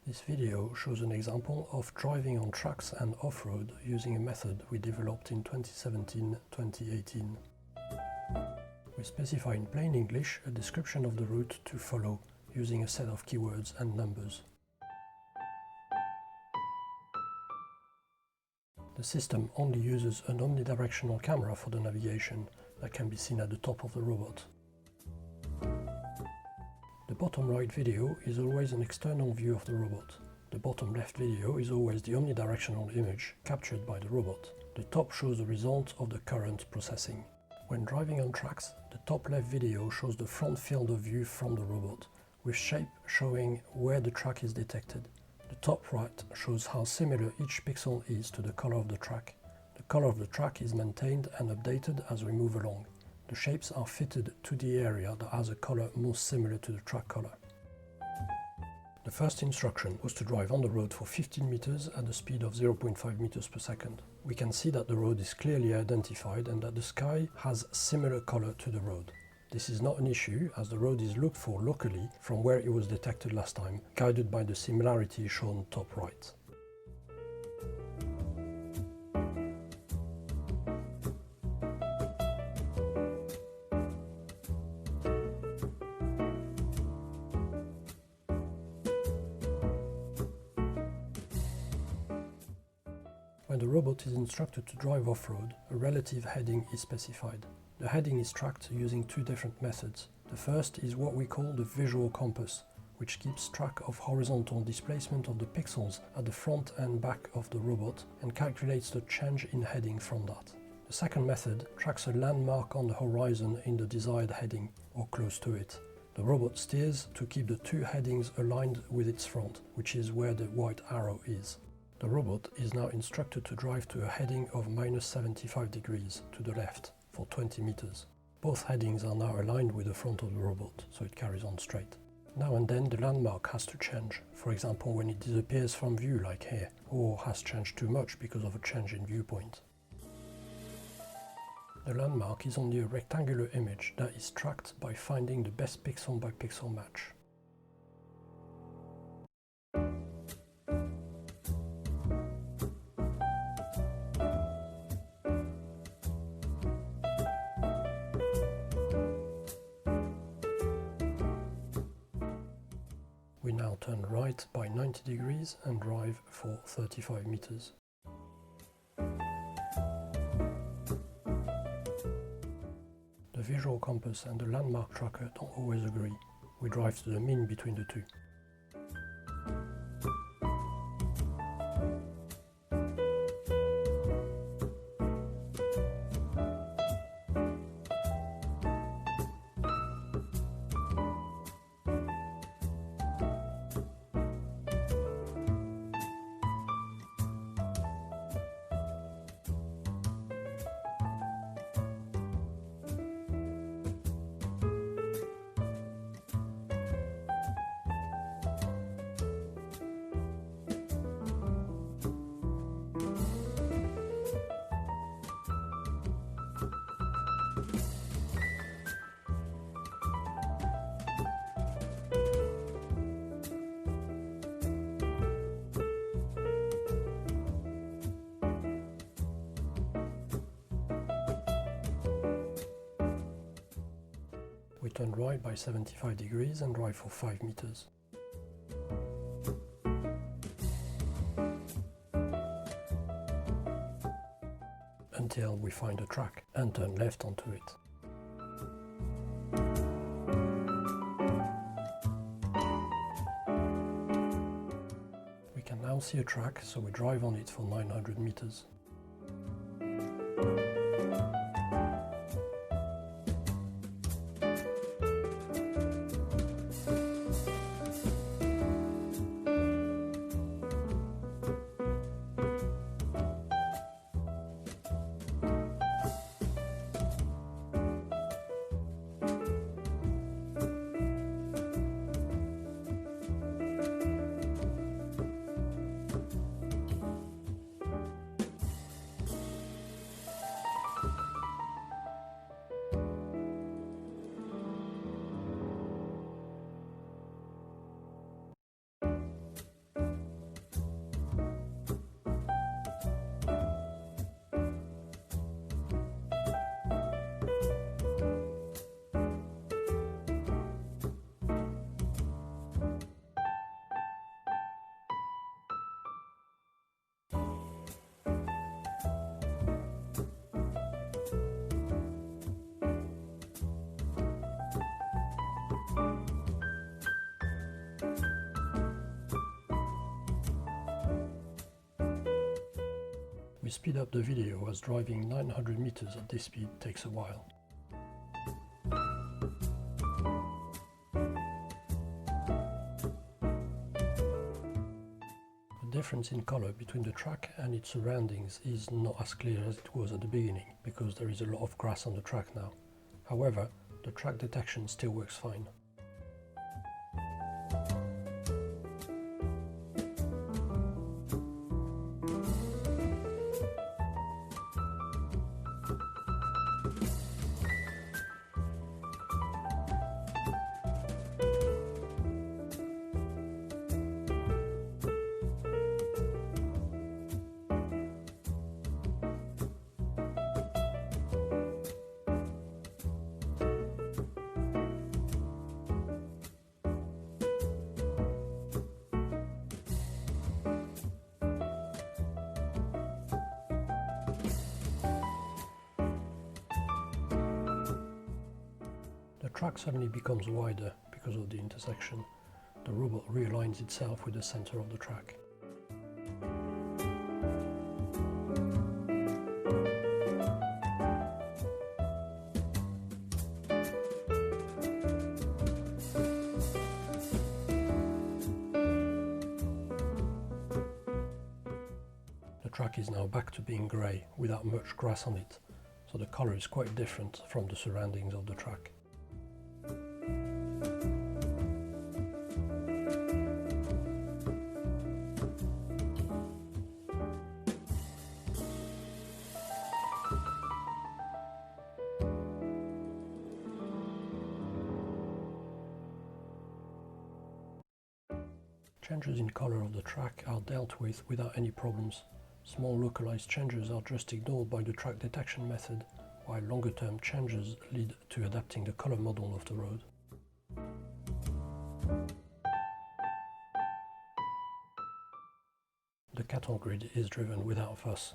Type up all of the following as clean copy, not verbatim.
This video shows an example of driving on tracks and off-road using a method we developed in 2017-2018. We specify in plain English a description of the route to follow using a set of keywords and numbers. The system only uses an omnidirectional camera for the navigation that can be seen at the top of the robot. The bottom right video is always an external view of the robot. The bottom left video is always the omnidirectional image captured by the robot. The top shows the result of the current processing. When driving on tracks, the top left video shows the front field of view from the robot, with shape showing where the track is detected. The top right shows how similar each pixel is to the color of the track. The color of the track is maintained and updated as we move along. The shapes are fitted to the area that has a color most similar to the track color. The first instruction was to drive on the road for 15 meters at a speed of 0.5 meters per second. We can see that the road is clearly identified and that the sky has similar color to the road. This is not an issue, as the road is looked for locally from where it was detected last time, guided by the similarity shown top right. When the robot is instructed to drive off-road, a relative heading is specified. The heading is tracked using two different methods. The first is what we call the visual compass, which keeps track of horizontal displacement of the pixels at the front and back of the robot and calculates the change in heading from that. The second method tracks a landmark on the horizon in the desired heading, or close to it. The robot steers to keep the two headings aligned with its front, which is where the white arrow is. The robot is now instructed to drive to a heading of -75 degrees to the left for 20 meters. Both headings are now aligned with the front of the robot, so it carries on straight. Now and then the landmark has to change, for example when it disappears from view like here, or has changed too much because of a change in viewpoint. The landmark is only a rectangular image that is tracked by finding the best pixel by pixel match. We now turn right by 90 degrees and drive for 35 meters. The visual compass and the landmark tracker don't always agree. We drive to the mean between the two. We turn right by 75 degrees and drive for 5 meters. Until we find a track and turn left onto it. We can now see a track, so we drive on it for 900 meters. We speed up the video as driving 900 meters at this speed takes a while. The difference in color between the track and its surroundings is not as clear as it was at the beginning, because there is a lot of grass on the track now. However, the track detection still works fine. The track suddenly becomes wider because of the intersection. The robot realigns itself with the center of the track. The track is now back to being grey without much grass on it, so the colour is quite different from the surroundings of the track. Changes in colour of the track are dealt with without any problems. Small localized changes are just ignored by the track detection method, while longer term changes lead to adapting the colour model of the road. The cattle grid is driven without fuss.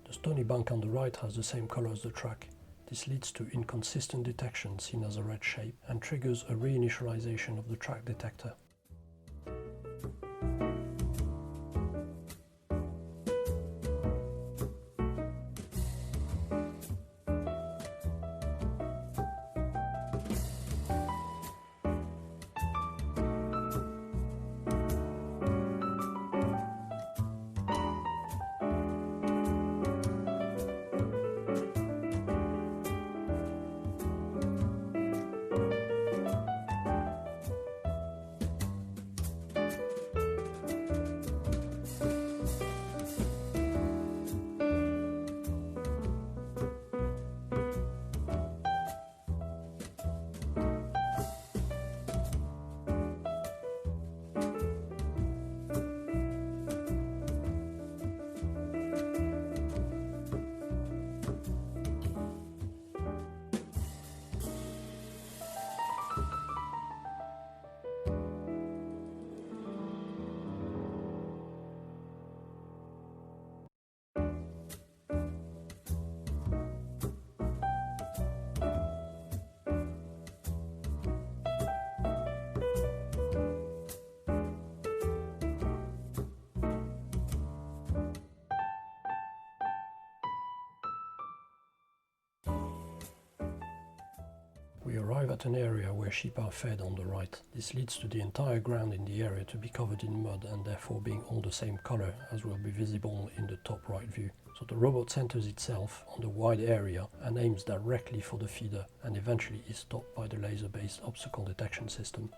The stony bank on the right has the same colour as the track. This leads to inconsistent detection seen as a red shape and triggers a reinitialization of the track detector. We arrive at an area where sheep are fed on the right. This leads to the entire ground in the area to be covered in mud and therefore being all the same color as will be visible in the top right view. So the robot centers itself on the wide area and aims directly for the feeder and eventually is stopped by the laser-based obstacle detection system.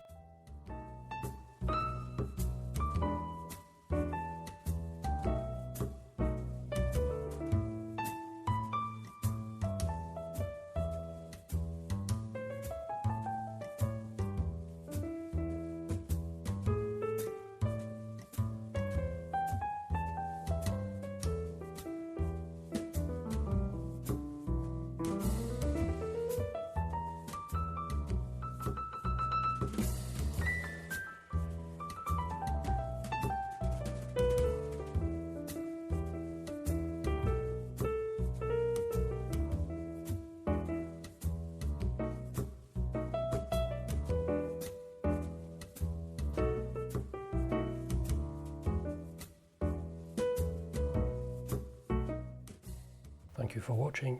Thank you for watching.